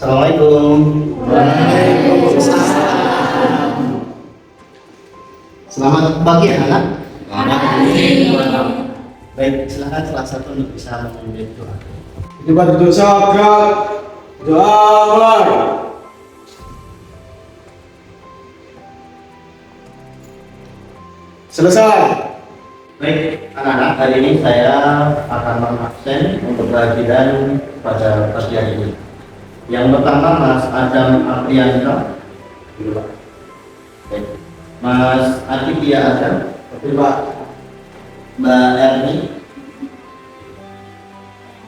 Assalamualaikum. Selamat pagi anak-anak. Baik, silakan salah satu untuk bisa memimpin doa. Kita berdoa gerak. Doa mulai. Selesai. Baik, anak-anak, hari ini saya akan mengabsen untuk kehadiran pada pagi hari ini. Yang pertama Mas Adam Aprianta, baik. Mas Aditya Adam, Pak. Mbak Erni.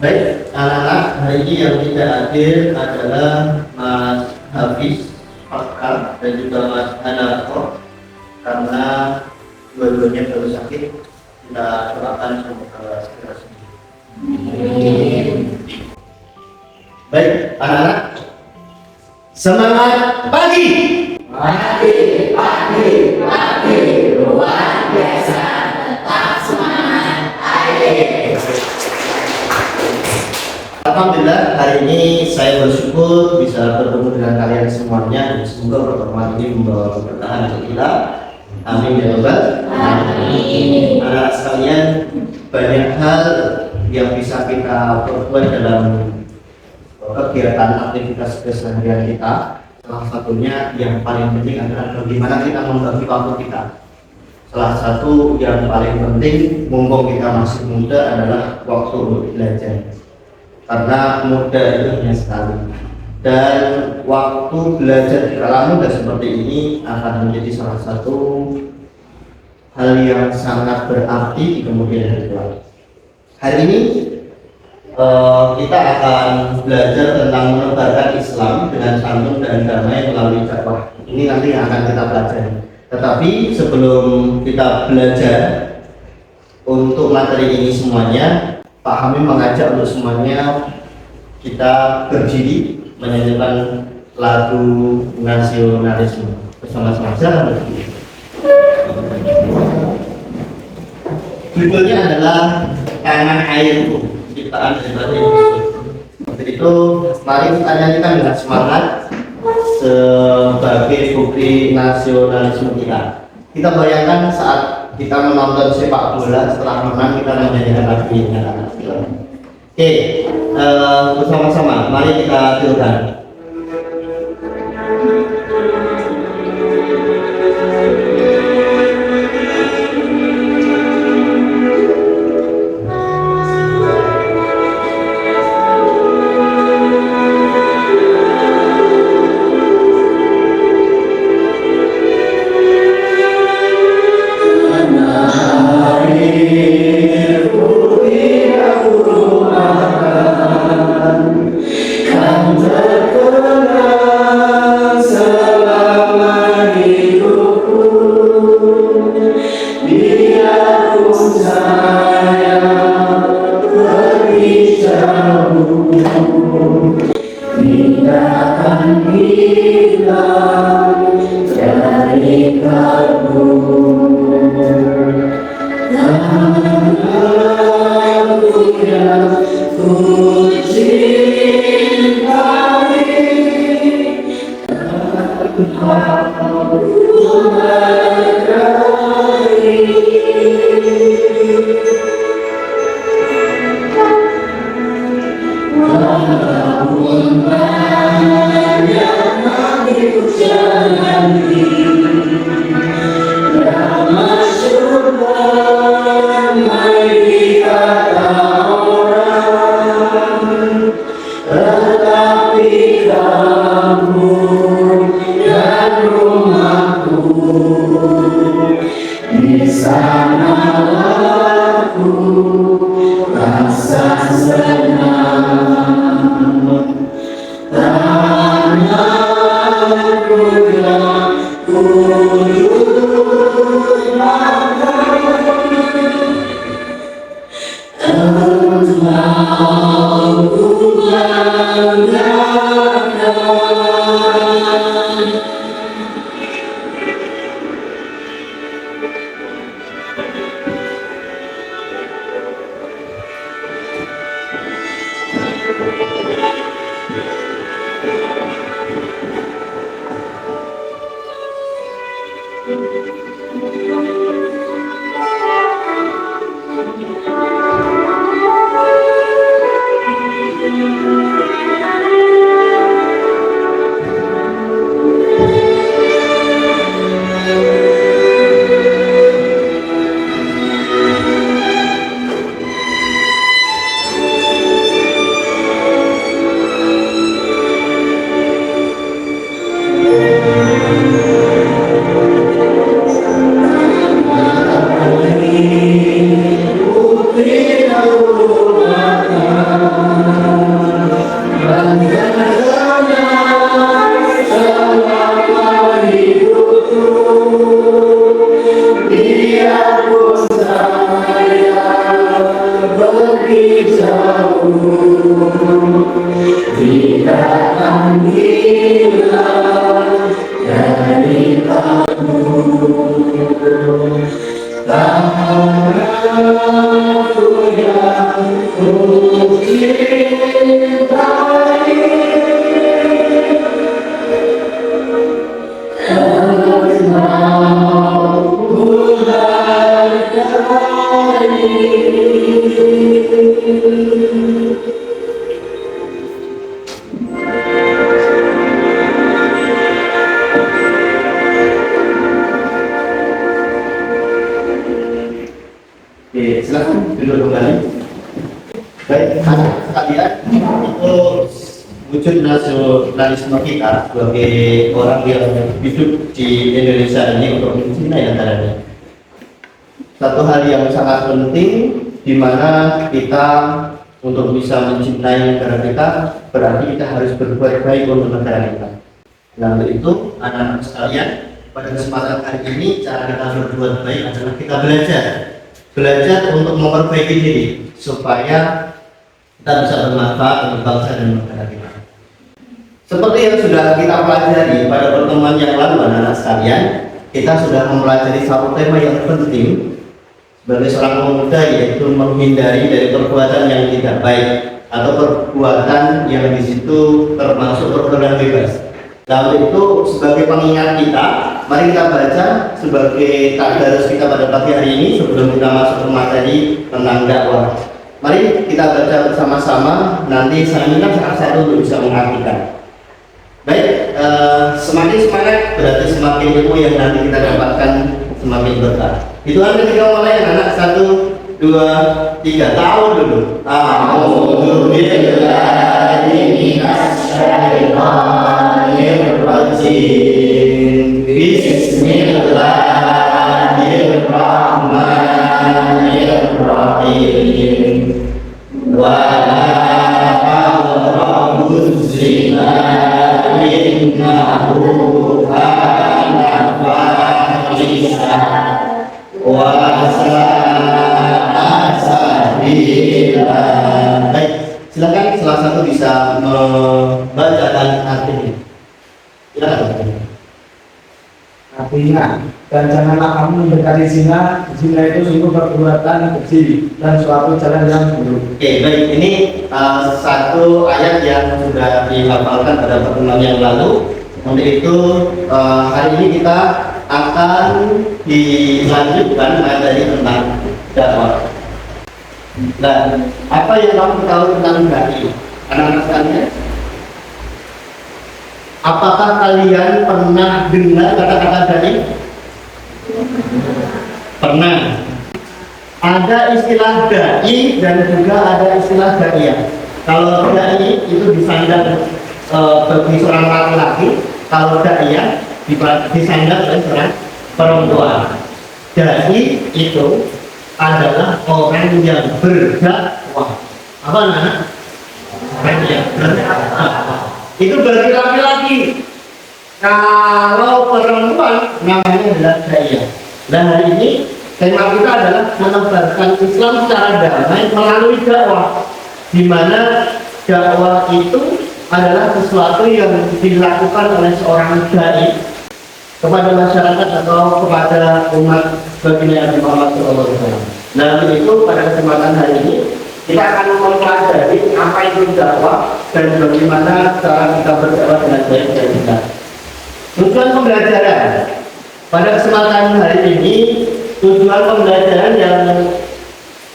Baik, anak-anak, hari ini yang tidak hadir adalah Mas Hafiz Fakar dan juga Mas Hanarko, karena dua-duanya baru sakit. Kita doakan semoga segera sembuh. Baik, anak-anak, semangat pagi. Pagi, luar biasa, tetap semangat, ayo. Alhamdulillah, hari ini saya bersyukur bisa bertemu dengan kalian semuanya, dan semoga pertemuan ini membawa keberkahan untuk kita. Amin ya Rabbal alamin. Anak sekalian, banyak hal yang bisa kita perbuat dalam kegiatan aktivitas keseharian kita. Salah satunya yang paling penting adalah bagaimana kita membagi waktu kita. Salah satu yang paling penting mumpung kita masih muda adalah waktu untuk belajar, karena muda itu hanya sekali, dan waktu belajar di kala muda seperti ini akan menjadi salah satu hal yang sangat berarti di kemudian hari kelak. Hari ini kita akan belajar tentang menebarkan Islam dengan santun dan damai melalui dakwah. Ini nanti yang akan kita pelajari. Tetapi sebelum kita belajar untuk materi ini semuanya, Pak Hamim mengajak untuk semuanya kita berdiri menyanyikan lagu nasionalisme bersama-sama. Silakan berdiri. Judulnya adalah Tanah Airku, ciptaan dari Untuk itu, mari kita nyanyikan dengan semangat sebagai bukti nasionalisme kita. Kita bayangkan saat kita menonton sepak bola, setelah menang kita menyanyikan lagu ini. Oke, bersama-sama mari kita tirukan. jauh, tidak akan hilang dari kamu. Tak aku yang ku cintai, karena ku Oke, silakan duduk kembali. Baik, anak sekalian, itu wujud nasionalisme kita sebagai orang yang hidup di Indonesia ini untuk mencintai negaranya. Satu hal yang sangat penting di mana kita untuk bisa mencintai negara kita berarti kita harus berbuat baik untuk negara kita. Nah, untuk itu anak-anak sekalian, pada kesempatan hari ini cara kita berbuat baik adalah kita belajar untuk memperbaiki diri supaya kita bisa bermanfaat untuk bangsa dan negara kita. Seperti yang sudah kita pelajari pada pertemuan yang lalu anak-anak sekalian, kita sudah mempelajari satu tema yang penting sebagai seorang pemuda, yaitu menghindari dari perbuatan yang tidak baik atau perbuatan yang di situ termasuk perbuatan bebas. Lalu itu sebagai pengingat kita, mari kita baca sebagai tadarus kita pada pagi hari ini sebelum kita masuk ke materi tentang dakwah. Mari kita baca bersama-sama, nanti saya minta salah satu untuk bisa mengartikan. Baik, semakin semangat berarti semakin ilmu yang nanti kita dapatkan semakin berkah. Itu kan ketika mulai anak 1, 2, 3 tahun dulu. A'udzu billahi minasy syaithanir rajim. Bismillahirrahmanirrahim. Wa la taqrabuz zina innahu kana fahisha wa sa'a sabila. Baik, silakan salah satu bisa membacakan artinya. Silakan. Artinya, dan janganlah kamu mendekati zina. Zina itu sungguh perbuatan keji dan suatu jalan yang buruk. Oke, baik. Ini satu ayat yang sudah dihafalkan pada pertemuan yang lalu. Untuk itu hari ini kita akan dilanjutkan materi tentang dakwah. Dan apa yang kamu tahu tentang dai, anak-anak sekalian? Apakah kalian pernah dengar kata-kata dai? Pernah. Ada istilah dai dan juga ada istilah daiyah. Kalau dai itu disandang bagi seorang laki-laki, kalau daiyah disandang oleh seorang perempuan. Dai itu adalah orang yang berdakwah. Apa namanya? Daiyah. Itu bagi laki-laki. Kalau perempuan namanya adalah daiyah. Dan hari ini tema kita adalah menebarkan Islam secara damai melalui dakwah, di mana dakwah itu adalah sesuatu yang dilakukan oleh seorang dai kepada masyarakat atau kepada umat baginda Nabi Muhammad SAW. Nah, itu pada kesempatan hari ini kita akan mempelajari apa itu dakwah dan bagaimana cara kita berdakwah dengan baik dan benar. Tujuan pembelajaran pada kesempatan hari ini, tujuan pembelajaran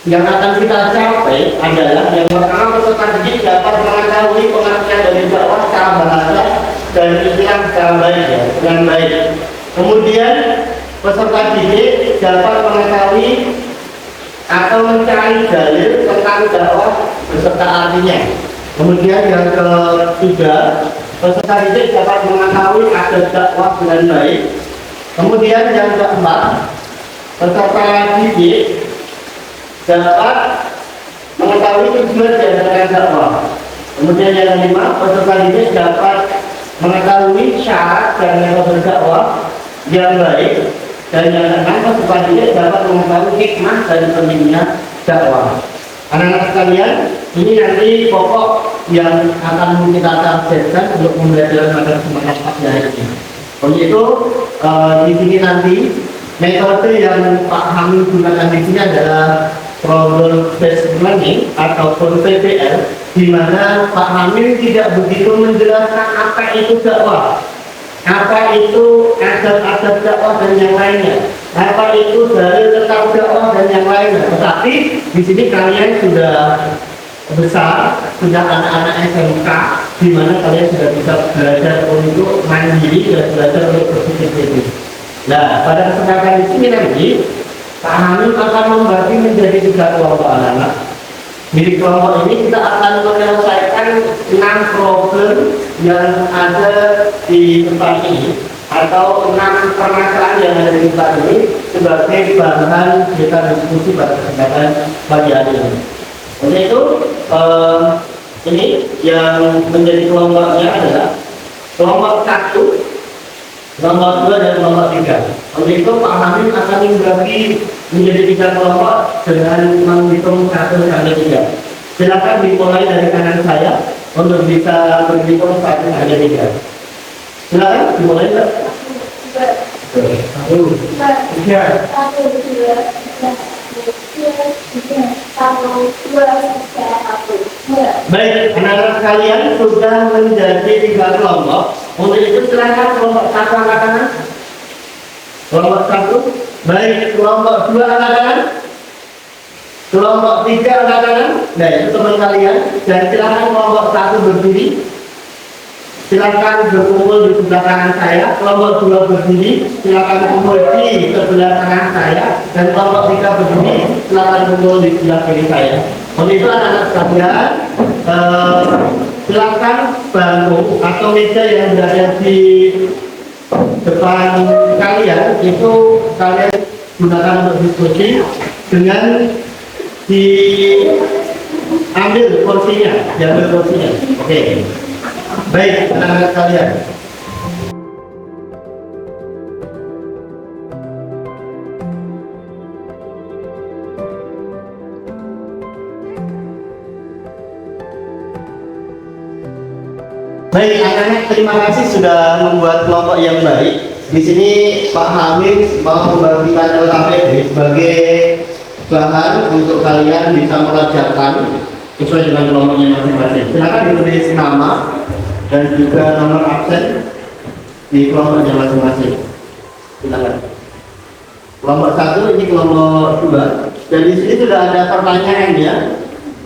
yang akan kita capai adalah yang pertama, peserta didik dapat mengetahui pengertian dari dakwah secara bahasa dan istilah secara baik, dengan baik. Kemudian peserta didik dapat mengetahui atau mencari dalil tentang dakwah beserta artinya. Kemudian yang ketiga, peserta didik dapat mengetahui ada dakwah dengan baik. Kemudian yang keempat, peserta didik dapat mengetahui tujuan dari dakwah. Kemudian yang kelima, peserta didik dapat mengetahui syarat dan metode berdakwah yang baik. Dan yang keenam, peserta didik dapat mengetahui hikmah dan pentingnya dakwah. Anak-anak sekalian, ini nanti pokok yang akan kita targetkan untuk pembelajaran pada kesempatan pagi hari ini. Untuk itu, di sini nanti metode yang Pak Hamid gunakan di sini adalah problem based learning ataupun PBL, di mana Pak Hamid tidak begitu menjelaskan apa itu dakwah, apa itu adab-adab dakwah dan yang lainnya, apa itu dalil tentang dakwah dan yang lainnya. Tetapi di sini kalian sudah besar, sudah anak-anak SMK, di mana kalian sudah bisa belajar untuk mandiri dan belajar untuk berpikir kritis. Nah, pada kesempatan di sini nanti Pak Hamid akan membagi menjadi 3 kelompok anak-anak. Di kelompok ini kita akan menyelesaikan 6 problem yang ada di tempat ini, atau 6 permasalahan yang ada di tempat ini sebagai bahan kita diskusi pada kesempatan pagi hari ini. Untuk itu, ini yang menjadi kelompoknya adalah kelompok 1, kelompok 2, dan kelompok 3. Untuk itu Pak Hamid akan membagi menjadi 3 kelompok dengan menghitung 1 sampai 3. Silakan dimulai dari kanan saya untuk bisa berhitung 1 sampai 3. Silakan dimulai. 1, 3, 1, Baik, anak-anak sekalian sudah menjadi 3 kelompok. Untuk itu silakan kelompok 1 angkat tangan. Kelompok 1. Baik, kelompok 2 angkat tangan. Kelompok 3 angkat tangan. Nah, itu teman kalian. Dan silakan kelompok 1 berdiri. Silakan berkumpul di sebelah kanan saya. Kelompok 2 berdiri. Silakan kumpul di sebelah kanan saya. Dan kelompok 3 berdiri. Silakan kumpul di sebelah kiri saya. Untuk itu anak-anak sekalian, silakan bangku atau meja yang berada di depan kalian itu kalian gunakan untuk diskusi dengan diambil kursinya, diambil kursinya. Oke. Baik, anak-anak sekalian. Baik, anak-anak, terima kasih sudah membuat kelompok yang baik. Di sini Pak Hamid mau membagikan LKPD sebagai bahan untuk kalian bisa melajarkan sesuai dengan kelompoknya masing-masing. Silakan ditulis nama dan juga nomor absen di kelompoknya masing-masing. Silakan. Kelompok 1 ini kelompok 2. Dan di sini sudah ada pertanyaan ya.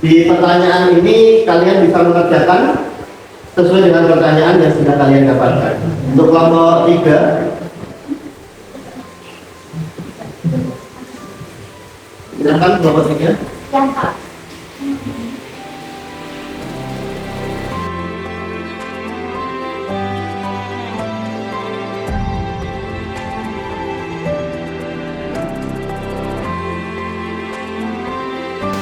Di pertanyaan ini kalian bisa mengerjakan sesuai dengan pertanyaan yang sudah kalian dapatkan. Untuk kelompok 3, silakan kelompok 3.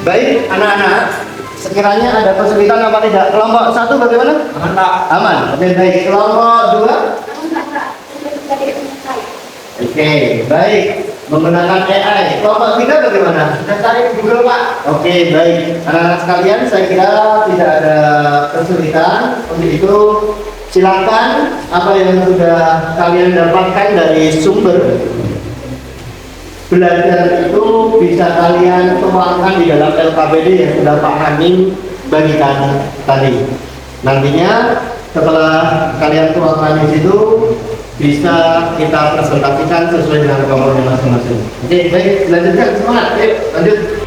Baik, anak-anak, sekiranya ada kesulitan apa tidak? Kelompok 1 bagaimana? aman Pak. Aman. Oke, baik. Kelompok 2? Oke, baik. Menggunakan AI. Kelompok 3 bagaimana? Sudah cari Google Pak. Oke, baik. Anak-anak sekalian, saya kira tidak ada kesulitan. Untuk itu, silakan apa yang sudah kalian dapatkan dari sumber belajar itu bisa kalian tuangkan di dalam LKPD yang sudah Pak Hamid bagikan tadi. Nantinya setelah kalian tuangkan di situ bisa kita presentasikan sesuai dengan kelompoknya masing-masing. Oke, baik, lanjutkan, semangat. Yuk, lanjut.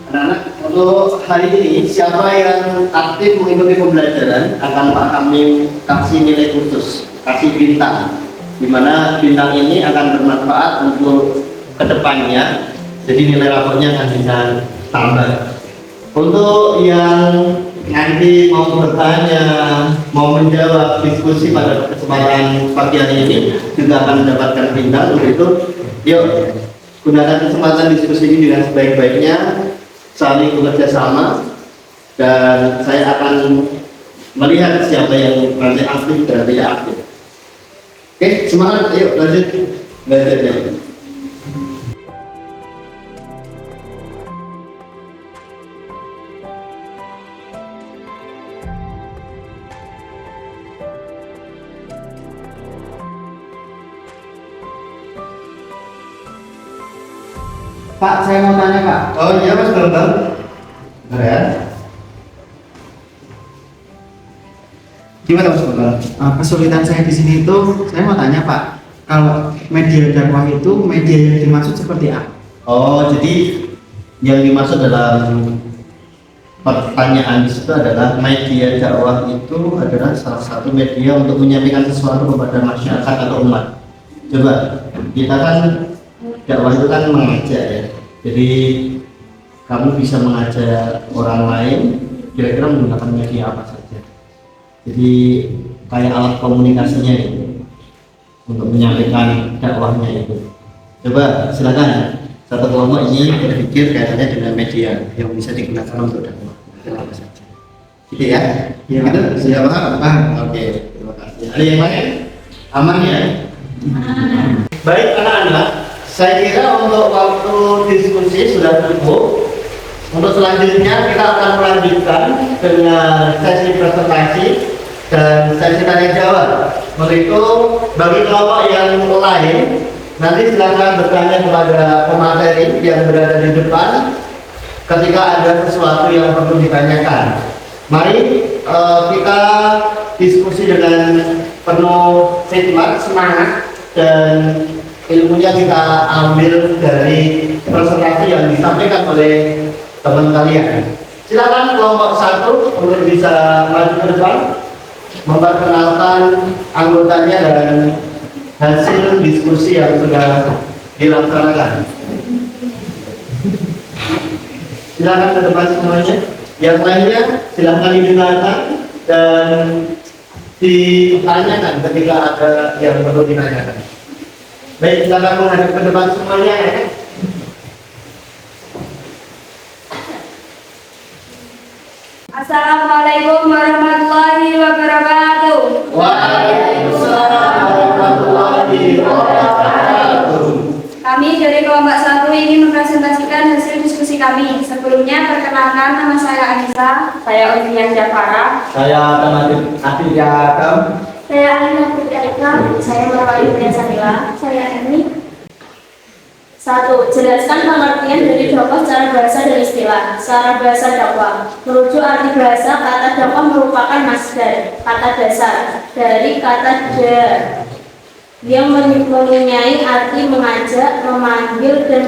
Anak-anak, untuk hari ini siapa yang aktif mengikuti pembelajaran akan Pak Hamid kasih nilai khusus, kasih bintang, di mana bintang ini akan bermanfaat untuk kedepannya, jadi nilai rapotnya akan bisa tambah. Untuk yang nanti mau bertanya, mau menjawab diskusi pada kesempatan pagi hari ini juga akan mendapatkan bintang. Untuk itu, yuk gunakan kesempatan diskusi ini dengan sebaik-baiknya, saling bekerja sama, dan saya akan melihat siapa yang nanti aktif dan tidak aktif. Oke, semangat, ayo lanjut belajarnya. Pak, saya mau tanya Pak. Oh iya Mas Bambang. Benar ya? Gimana Mas Bambang? Kesulitan saya di sini itu, saya mau tanya Pak, kalau media dakwah itu media yang dimaksud seperti apa? Oh, jadi yang dimaksud dalam pertanyaan di situ adalah media dakwah itu adalah salah satu media untuk menyampaikan sesuatu kepada masyarakat atau umat. Coba, kita kan dakwah itu kan mengajak ya. Jadi kamu bisa mengajak orang lain kira-kira menggunakan media apa saja. Jadi kayak alat komunikasinya itu untuk menyampaikan dakwahnya itu. Coba silakan satu kelompok ini berpikir kaitannya dengan media yang bisa digunakan untuk dakwah. Apa saja. Gitu ya? Iya. Gitu? Sudah paham? Paham. Oke, terima kasih. Ada yang lain? Aman ya? Baik anak-anak, saya kira untuk waktu diskusi sudah cukup. Untuk selanjutnya kita akan melanjutkan dengan sesi presentasi dan sesi tanya jawab. Untuk itu bagi kelompok yang lain nanti silakan bertanya kepada pemateri yang berada di depan ketika ada sesuatu yang perlu ditanyakan. Mari kita diskusi dengan penuh hikmat, semangat, dan ilmunya kita ambil dari presentasi yang disampaikan oleh teman kalian. Silakan kelompok 1 untuk bisa maju ke depan, memperkenalkan anggotanya dan hasil diskusi yang sudah dilaksanakan. Silakan ke depan semuanya. Yang lainnya silakan didengarkan dan ditanyakan ketika ada yang perlu ditanyakan. Baik, silakan menghadap ke depan semuanya ya. Assalamualaikum warahmatullahi wabarakatuh. Waalaikumsalam warahmatullahi wabarakatuh. Kami dari kelompok 1 ingin mempresentasikan hasil diskusi kami. Sebelumnya perkenalkan, nama saya Anissa. Saya Olivia Jafara. Saya teman Aditya Adam. Saya Alina Putri Alika. Saya Marwali Pria Sanila. Saya Emi. 1. Jelaskan pengertian dari dakwah secara bahasa dan istilah. Secara bahasa dakwah merujuk arti bahasa, kata dakwah merupakan masdar, kata dasar dari kata dar yang mempunyai arti mengajak, memanggil, dan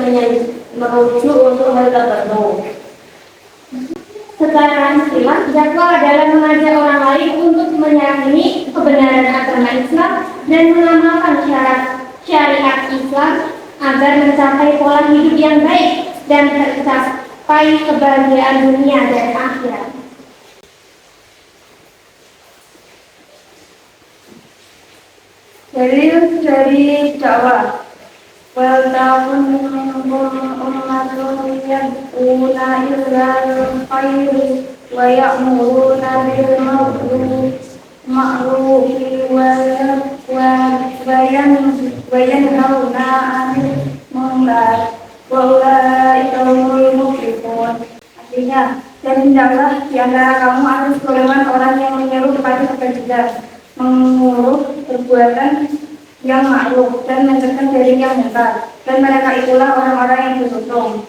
merujuk untuk hal tertentu. Secara istilah, dakwah adalah mengajak orang lain untuk meyakini kebenaran agama Islam dan mengamalkan syariat Islam agar mencapai pola hidup yang baik dan tercapai kebahagiaan dunia dan akhirat. Dari dakwah, wal ta'awun minkum ummatun yad'una ilal khairi wa ya'muruna bil ma'rufi wa yanhauna 'anil munkar wa ulaika humul muflihun. Artinya, dan hendaklah di antara kamu harus golongan orang yang menyeru kepada kebajikan, menguruh perbuatan yang ma'ruf dan mencegah dari yang munkar, dan mereka itulah orang-orang yang beruntung.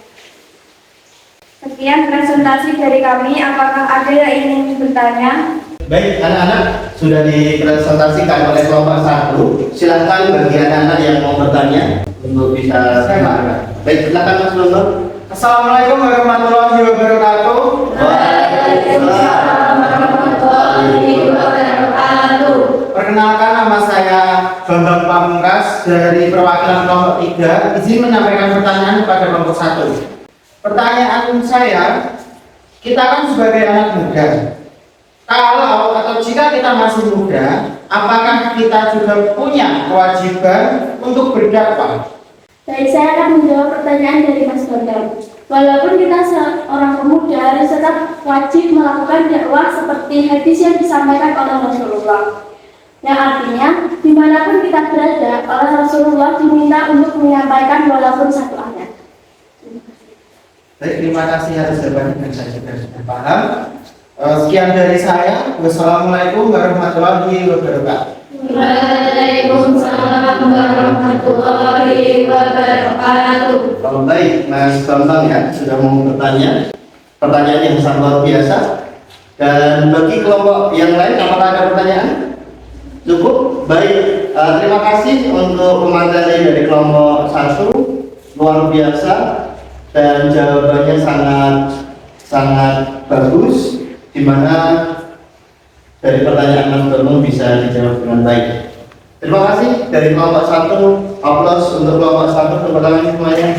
Sekian presentasi dari kami. Apakah ada yang ingin bertanya? Baik, anak-anak sudah dipresentasikan oleh kelompok 1. Silakan bagi anak-anak yang mau bertanya untuk bisa silakan. Baik, silakan Mas Lombok. Assalamualaikum warahmatullahi wabarakatuh. Waalaikumsalam warahmatullahi wabarakatuh. Perkenalkan, nama saya Bambang Pamungkas dari perwakilan kelompok 3. Izin menyampaikan pertanyaan kepada kelompok 1. Pertanyaan saya, kita kan sebagai anak muda, kalau atau jika kita masih muda, apakah kita juga punya kewajiban untuk berdakwah? Baik, saya akan menjawab pertanyaan dari Mas Bambang. Walaupun kita seorang pemuda harus tetap wajib melakukan dakwah seperti hadis yang disampaikan oleh Rasulullah. Yang artinya, dimanapun kita berada, oleh Rasulullah diminta untuk menyampaikan walaupun satu ayat. Baik, terima kasih atas jawabannya dan saya juga sudah paham. Sekian dari saya. Wassalamualaikum warahmatullahi wabarakatuh. Waalaikumsalam warahmatullahi wabarakatuh. Baik, Mas Bambang ya sudah mau bertanya pertanyaan yang sangat luar biasa. Dan bagi kelompok yang lain, apakah ada pertanyaan? Cukup. Baik, terima kasih untuk pemateri dari kelompok 1, luar biasa dan jawabannya sangat bagus, di mana dari pertanyaan Mas Bambang bisa dijawab dengan baik. Terima kasih dari kelompok 1. Aplaus untuk kelompok 1. Tepuk tangan semuanya.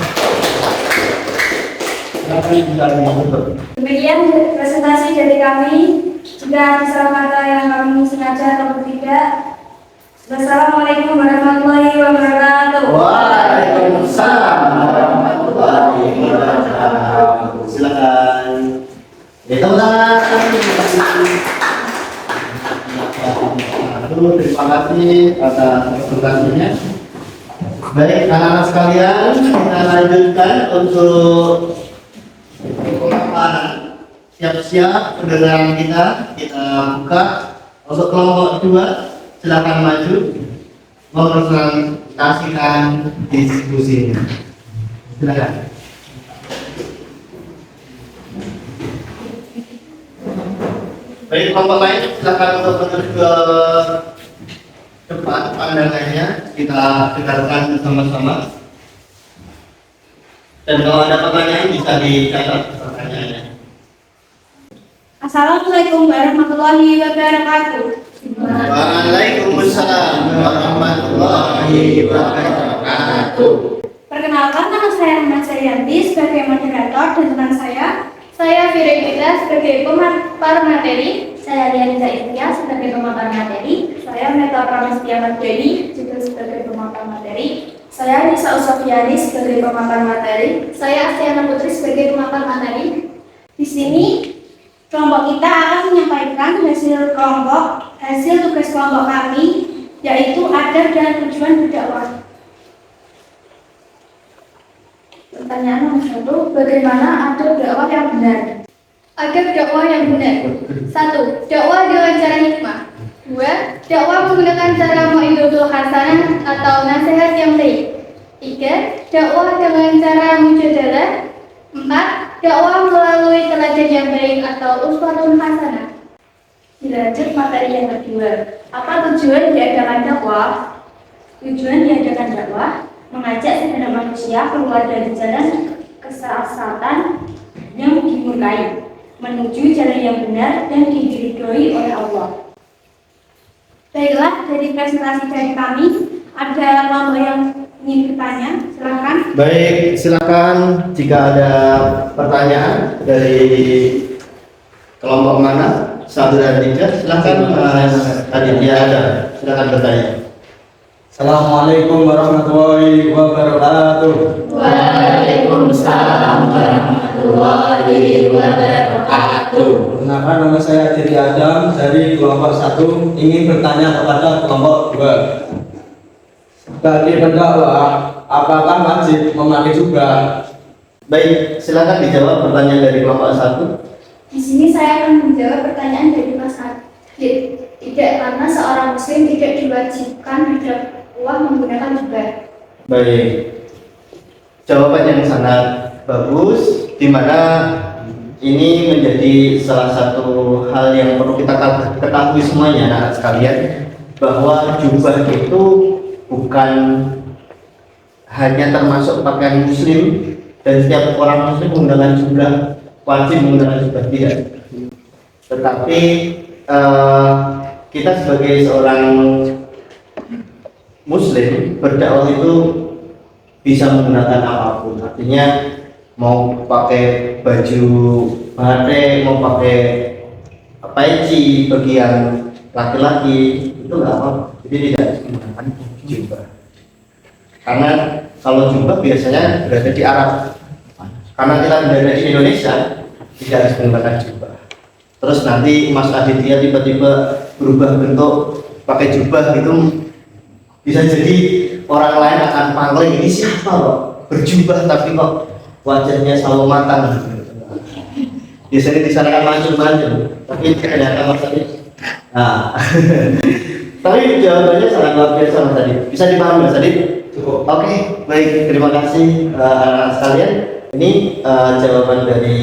Demikian presentasi dari kami. Jika ada salah kata yang kami sengaja atau tidak, wassalamualaikum warahmatullahi wabarakatuh. Waalaikumsalam warahmatullahi wabarakatuh. Silakan. Terima kasih atas presentasinya. Baik, anak-anak sekalian, kita lanjutkan untuk pemaparan. Siap-siap pendengaran kita buka. Untuk kelompok 2, silakan maju mempresentasikan diskusinya. Silakan. Baik, kelompok lain silakan untuk menuju ke depan pandangannya, kita dengarkan bersama-sama. Dan kalau ada pertanyaan bisa dicatat pertanyaannya. Assalamualaikum warahmatullahi wabarakatuh. Waalaikumsalam warahmatullahi wabarakatuh. Perkenalkan, nama saya Ahmad Saryanti sebagai moderator dan teman saya Firenita sebagai pemapar materi, saya Lianiza Intia sebagai pemapar materi, saya Meta Pramestia Mardani juga sebagai pemapar materi, saya Nisa Usofiani sebagai pemapar materi, saya Astiana Putri sebagai pemapar materi. Di sini kelompok kita akan menyampaikan hasil tugas kelompok kami, yaitu adab dan tujuan berdakwah. Pertanyaan nomor 1, bagaimana adab dakwah yang benar? Adab dakwah yang benar. 1. Dakwah dengan cara hikmah. 2. Dakwah menggunakan cara mau'izatul hasanah atau nasihat yang baik. 3. Dakwah dengan cara mujadalah. 4. Dakwah melalui teladan yang baik atau uswatun hasanah. Dilanjut materi yang kedua. Apa tujuan diadakan dakwah? Tujuan diadakan dakwah mengajak segenap manusia keluar dari jalan kesesatan yang dimurkai menuju jalan yang benar dan diridhoi oleh Allah. Baiklah, dari presentasi dari kami, ada kelompok yang ingin bertanya, silakan. Baik, silakan jika ada pertanyaan dari kelompok mana, 1 dan 3, silakan Mas Aditya ada, silakan bertanya. Assalamualaikum warahmatullahi wabarakatuh. Waalaikumsalam warahmatullahi wabarakatuh. Perkenalkan, nama saya Diri Adam dari kelompok 1, ingin bertanya kepada kelompok 2. Bagi pendakwah, apakah wajib memakai jubah? Baik, silakan dijawab pertanyaan dari kelompok 1. Di sini saya akan menjawab pertanyaan dari Mas Adit. Tidak, karena seorang muslim tidak diwajibkan berdakwah menggunakan jubah. Baik, jawaban yang sangat bagus, di mana ini menjadi salah satu hal yang perlu kita ketahui semuanya, anak sekalian, bahwa jubah itu bukan hanya termasuk pakaian muslim dan setiap orang muslim menggunakan jubah, wajib menggunakan jubah, tidak. Tetapi kita sebagai seorang muslim berdakwah itu bisa menggunakan apapun, artinya mau pakai baju batik, mau pakai peci bagi yang laki-laki itu nggak apa, jadi tidak menggunakan jubah. Karena kalau jubah biasanya berada di Arab, karena kita berada di Indonesia tidak harus menggunakan jubah. Terus nanti Mas Aditya tiba-tiba berubah bentuk pakai jubah gitu, bisa jadi orang lain akan pangling, ini siapa kok berjubah tapi kok wajahnya selalu matang. Biasanya disarankan maju-maju, tapi ternyata Mas Aditya. Nah, tapi jawabannya sangat luar biasa Mas Adit. Bisa dipahami Mas Adit? Cukup. Oke, baik, terima kasih anak-anak sekalian. Ini jawaban dari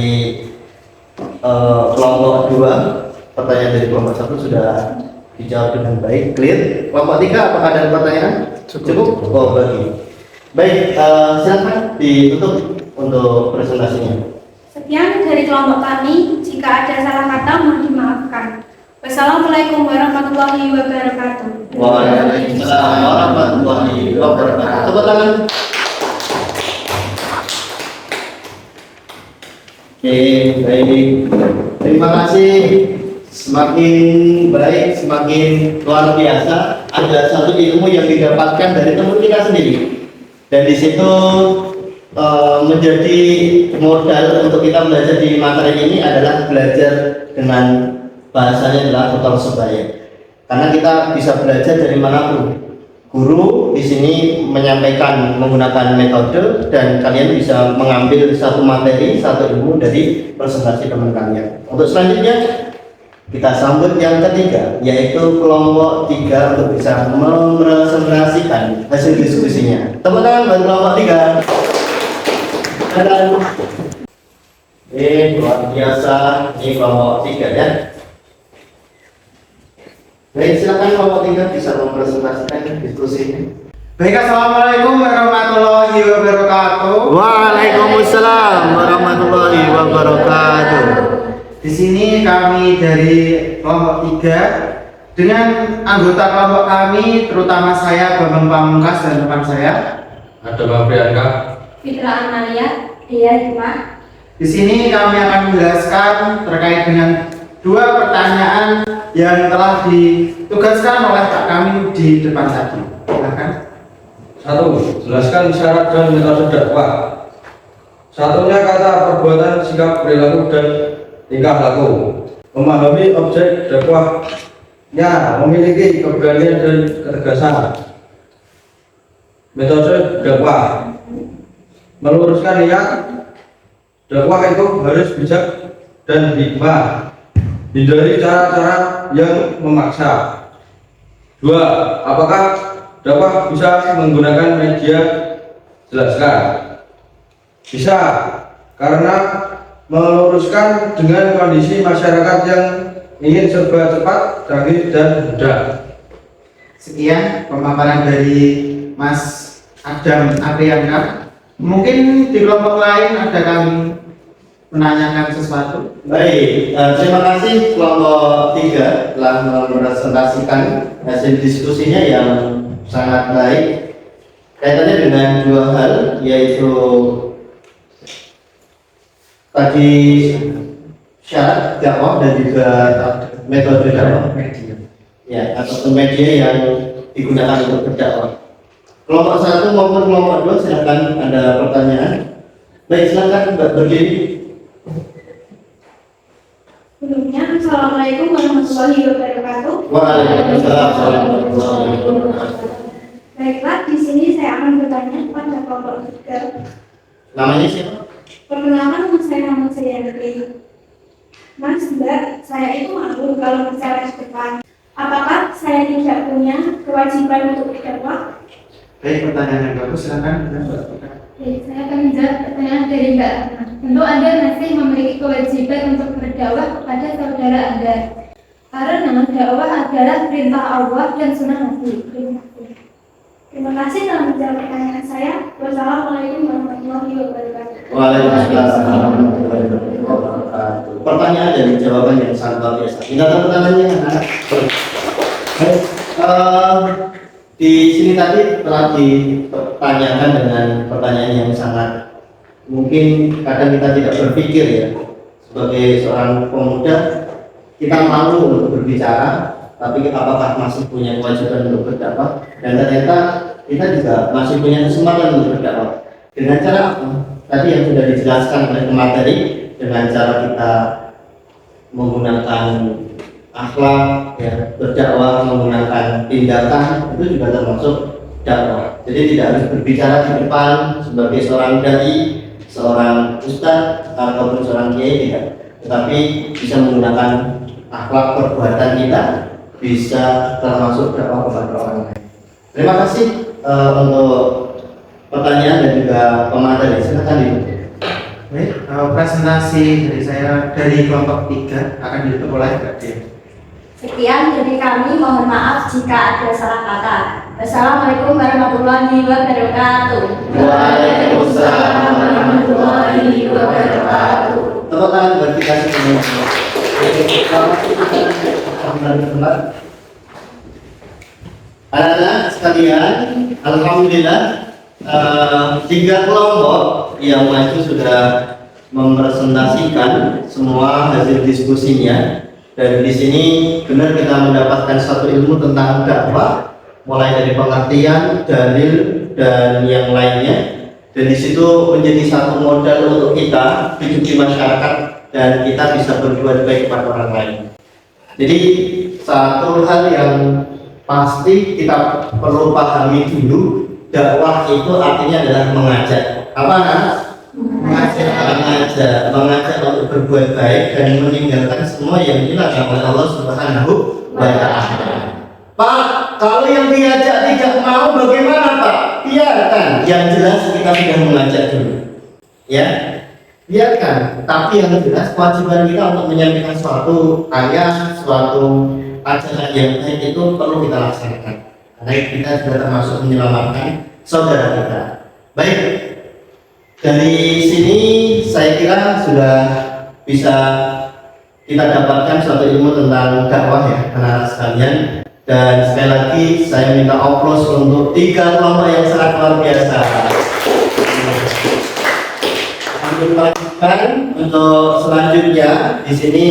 kelompok 2. Pertanyaan dari kelompok 1 sudah dijawab dengan baik, clear. Kelompok 3 apakah ada pertanyaan? Cukup. Oh, baik, silakan ditutup untuk presentasinya. Sekian dari kelompok kami. Jika ada salah kata, mohon dimaafkan. Wassalamualaikum warahmatullahi wabarakatuh. Waalaikumsalam warahmatullahi wabarakatuh. Tepuk tangan. Oke, baik. Terima kasih. Semakin baik, semakin luar biasa. Ada satu ilmu yang didapatkan dari teman kita sendiri. Dan di situ menjadi modal untuk kita belajar di materi ini adalah belajar dengan bahasanya adalah total sebaya. Karena kita bisa belajar dari manapun. Guru di sini menyampaikan menggunakan metode dan kalian bisa mengambil satu materi, satu ilmu dari presentasi teman kalian. Untuk selanjutnya kita sambut yang ketiga, yaitu kelompok 3 untuk bisa merepresentasikan hasil diskusinya. Tepuk tangan buat kelompok 3. Luar biasa, ini kelompok 3 ya. Baik, silakan kelompok 3 bisa mempresentasikan diskusinya. Baik, assalamualaikum warahmatullahi wabarakatuh. Waalaikumsalam warahmatullahi wabarakatuh. Di sini kami dari kelompok 3 dengan anggota kelompok kami, terutama saya Bambang Pamungkas dan teman saya. Ada Mbak Priyanka. Fitra Analia, Dia Juma. Di sini kami akan menjelaskan terkait dengan 2 pertanyaan yang telah ditugaskan oleh Kak kami di depan tadi. Silakan. 1. Jelaskan syarat dan metode dakwah. Satunya kata perbuatan, sikap, perilaku, dan tingkah laku. Memahami objek dakwahnya, memiliki keberanian dan ketegasan. Metode dakwah. Meluruskan niat. Dakwah itu harus bijak dan hikmah. Hindari cara-cara yang memaksa. 2. Apakah dakwah bisa menggunakan media? Jelaskan. Bisa, karena meluruskan dengan kondisi masyarakat yang ingin serba cepat, canggih, dan mudah. Sekian pemaparan dari Mas Adam Apriyanka. Mungkin di kelompok lain ada kami menanyakan sesuatu. Baik, terima kasih kelompok 3 telah merepresentasikan hasil diskusinya yang sangat baik. Kaitannya dengan 2 hal, yaitu tadi syarat dakwah dan juga metode dakwah ya, atau media yang digunakan untuk berdakwah. Kelompok 1 maupun kelompok 2 silakan ada pertanyaan. Baik, silakan Mbak berdiri. Sebelumnya, Assalamualaikum warahmatullahi wabarakatuh. Waalaikumsalam warahmatullahi wabarakatuh. Baiklah, di sini saya akan bertanya kepada kelompok 3. Namanya siapa? Perkenalkan, nama saya Yanti. Mas, Mbak, saya itu malu kalau bicara di depan. Apakah saya tidak punya kewajiban untuk berdakwah? Baik, pertanyaan yang bagus, silakan. Saya akan menjawab pertanyaan dari Mbak Rahma. Tentu Anda masih memiliki kewajiban untuk berdakwah kepada saudara Anda. Karena dakwah adalah perintah Allah dan sunnah Nabi. Terima kasih telah menjawab pertanyaan saya. Wassalamualaikum warahmatullahi wabarakatuh. Waalaikumsalam warahmatullahi wabarakatuh. Pertanyaan dan jawaban yang sangat luar biasa. Tinggal tepuk tangannya, anak. Baik, di sini tadi telah ditanyakan dengan pertanyaan yang sangat mungkin kadang kita tidak berpikir ya, sebagai seorang pemuda kita malu untuk berbicara, tapi apakah masih punya kewajiban untuk berdakwah? Dan ternyata kita juga masih punya kesempatan untuk berdakwah. Dengan cara apa? tadi yang sudah dijelaskan oleh pemateri dengan cara kita menggunakan akhlak, ya, berdakwah menggunakan tindakan, itu juga termasuk dakwah. Jadi tidak harus berbicara di depan sebagai seorang dai, seorang ustadz ataupun seorang kiai, tidak, tetapi bisa menggunakan akhlak perbuatan kita, bisa termasuk dakwah kepada orang lain. Terima kasih untuk pertanyaan dan juga pemateri. Silakan Ibu. Baik, presentasi dari saya dari kelompok 3 akan ditutup oleh Mbak Dia. Sekian dari kami, mohon maaf jika ada salah kata. Wassalamualaikum warahmatullahi wabarakatuh. Waalaikumsalam warahmatullahi wabarakatuh. Tepuk tangan buat kita semua. Anak-anak sekalian, alhamdulillah 3 kelompok yang maju sudah mempresentasikan semua hasil diskusinya. Dan di sini benar kita mendapatkan satu ilmu tentang dakwah, mulai dari pengertian, dalil, dan yang lainnya. Dan di situ menjadi satu modal untuk kita hidup di masyarakat dan kita bisa berbuat baik kepada orang lain. Jadi satu hal yang pasti kita perlu pahami dulu, dakwah itu artinya adalah mengajak. Apa nak? Mengajak untuk berbuat baik dan meninggalkan semua yang dilarang oleh Allah Subhanahu wa Ta'ala. Pak, kalau yang diajak tidak mau bagaimana Pak? Biarkan, yang jelas kita sudah mengajak dulu, ya, biarkan. Tapi yang jelas kewajiban kita untuk menyampaikan suatu ayat, suatu ajaran yang baik itu perlu kita laksanakan. Karena kita sudah termasuk menyelamatkan saudara kita. Baik. Dari sini saya kira sudah bisa kita dapatkan suatu ilmu tentang dakwah, ya, anak-anak sekalian. Dan sekali lagi saya minta aplaus untuk 3 kelompok yang sangat luar biasa. Lanjutkan untuk selanjutnya di sini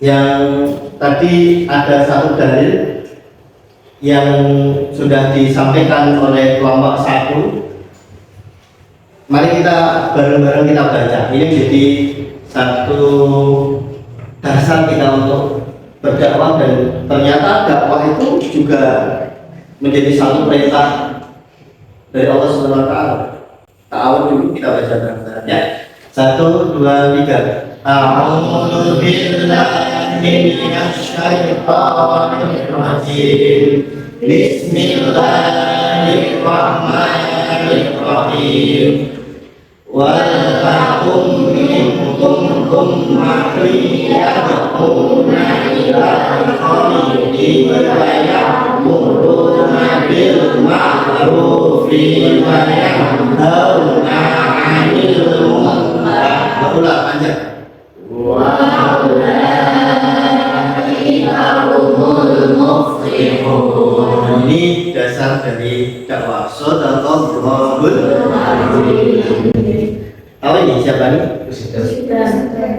yang tadi ada satu dalil yang sudah disampaikan oleh kelompok 1. Mari kita bareng-bareng kita baca. Ini menjadi satu dasar kita untuk berdakwah, dan ternyata dakwah itu juga menjadi satu perintah dari Allah Subhanahu wa Ta'ala. Ta'awun dulu kita baca bareng-bareng, ya. 1, 2, 3. A'udzu billahi minasy syaithanir rajim. Bismillahirrahmanirrahim. Wal takum minkum ummatan yad'una ilal khairi wa ya'muruna bil ma'rufi wa yanhauna 'anil munkar. Ulang panjang. Wa ulaika humul muflihun. Ini dasar dari dakwah. Shadaqallahul azim. Apa ini? Siapa nih?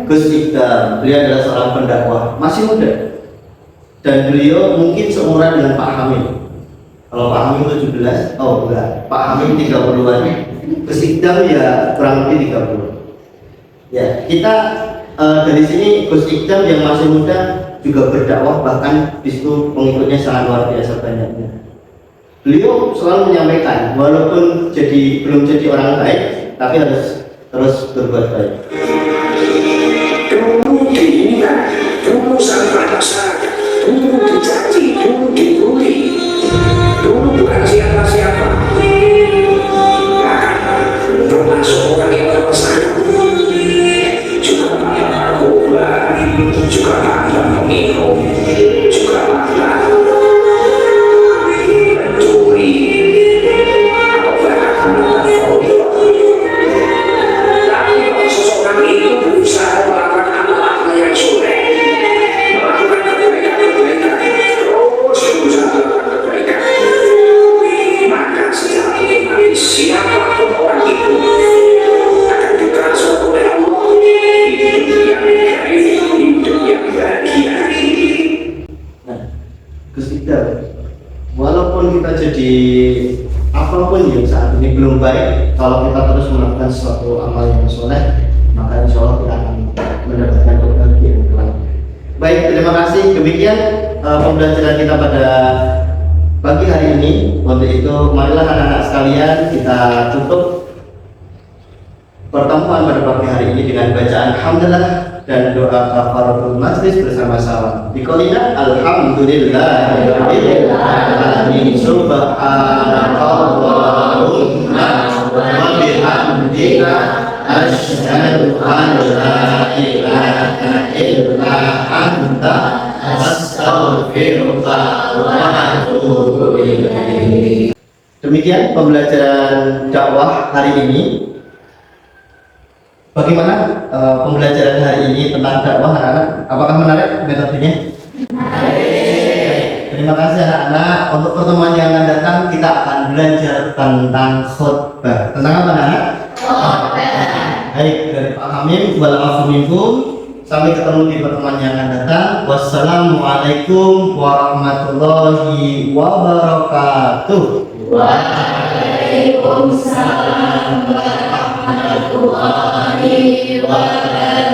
Gus Iqdam. Beliau adalah seorang pendakwah, masih muda, dan beliau mungkin seumuran dengan Pak Hamim. Kalau Pak Hamim 17, oh enggak, Pak Hamim 30-an. Gus Iqdam ya kurang lebih 30. Ya, kita dari sini Gus Iqdam yang masih muda juga berdakwah, bahkan di situ pengikutnya sangat luar biasa banyaknya. Beliau selalu menyampaikan, walaupun belum jadi orang baik, tapi harus terus berbuat baik. Dulu dihina, dulu sampai masyarakat, dulu dicaci, dulu dibully, dulu bukan siapa-siapa. Termasuk orang yang bermasalah, juga mantan narkoba, juga mantan peminum, juga mantan pencuri, atau bahkan mantan koruptor. Tapi kalau seseorang itu berusaha melakukan apa yang soleh, melakukan kebaikan-kebaikan, terus berusaha melakukan kebaikan, maka secara otomatis siapapun orang itu akan ditransfer oleh Allah hidup yang baik, hidup yang bahagia. Nah, Gus Iqdam, walaupun kita jadi apa apapun yang saat ini belum baik, kalau kita terus melakukan suatu amal yang soleh, maka insya Allah kita akan mendapatkan kebahagiaan kelak. Baik, terima kasih. Demikian pembelajaran kita pada pagi hari ini. Untuk itu, marilah anak-anak sekalian kita tutup pertemuan pada pagi hari ini dengan bacaan hamdalah dan doa kafaratul majlis bersama-sama. Biqaulina alhamdulillahirabbil alamin. Subhanakallahumma wa bihamdika asyhadu an la ilaha illa anta astaghfiruka wa atubu ilaik. Demikian pembelajaran dakwah hari ini. Bagaimana pembelajaran hari ini tentang dakwah anak-anak? Apakah menarik metodenya? Menarik. Terima kasih anak-anak. Untuk pertemuan yang akan datang kita akan belajar tentang khutbah. Tentang apa anak? Khutbah. Baik, dari Pak Hamim, wa'alaikumsalam. Sampai ketemu di pertemuan yang akan datang. Wassalamualaikum warahmatullahi wabarakatuh. Waalaikumsalam warahmatullahi wabarakatuh.